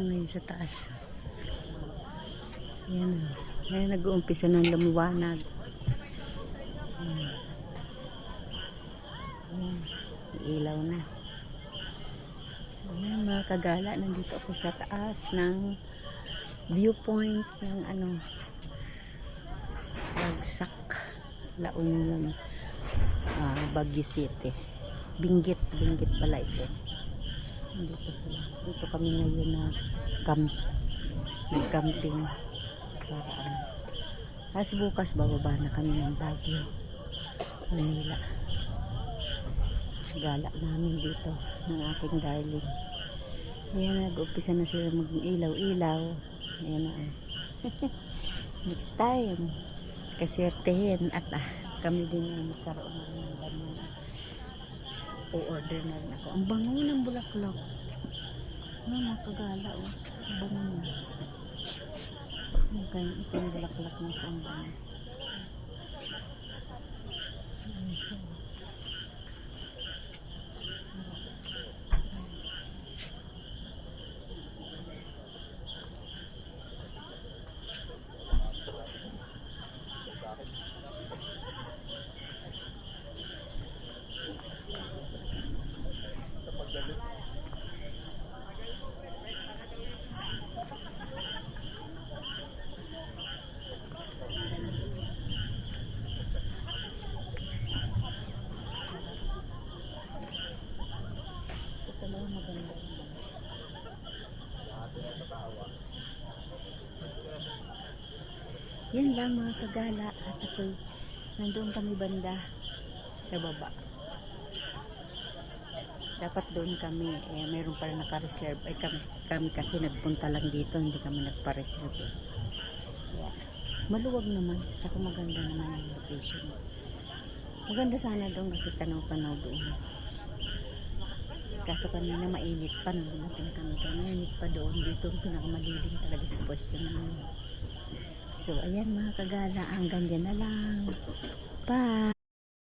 Ngayon sa taas. Ayan. Ngayon nag-uumpisa ng lumiwanag. Ayan. Ilaw na. So ayan mga kagala, nandito ako sa taas ng viewpoint ng Bagsak, La Union, Baguio City. Binggit pala ito. Dito sila. Dito kami ngayon na nag-camping para as bukas bababa na kami ng Baguio, Manila. Gala namin dito ng aking darling. Ayan, nag-umpisa na sila mag-ilaw-ilaw. Ayan na. Next time kasertehin at kami din na magkaroon ng ganun. O-order na rin ako. Ang bango ng bulaklak. Makagala oh. Ang bango na. Okay, ito yung bulaklak na ito. Ang bango. Yan lang mga kagala, at ako'y nandoon kami banda sa baba. Dapat doon kami, mayroon pala naka-reserve. Ay kami kasi nagpunta lang dito, hindi kami nagpa-reserve. Yeah. Maluwag naman, tsaka maganda naman yung location. Maganda sana doon kasi tanaw-tanaw doon. Kaso kanina mainit pa, nung natin kami mainit pa doon. Dito pinakamalilim talaga sa pwesto namin. So ayan mga kagala, hanggang dyan na lang. Bye!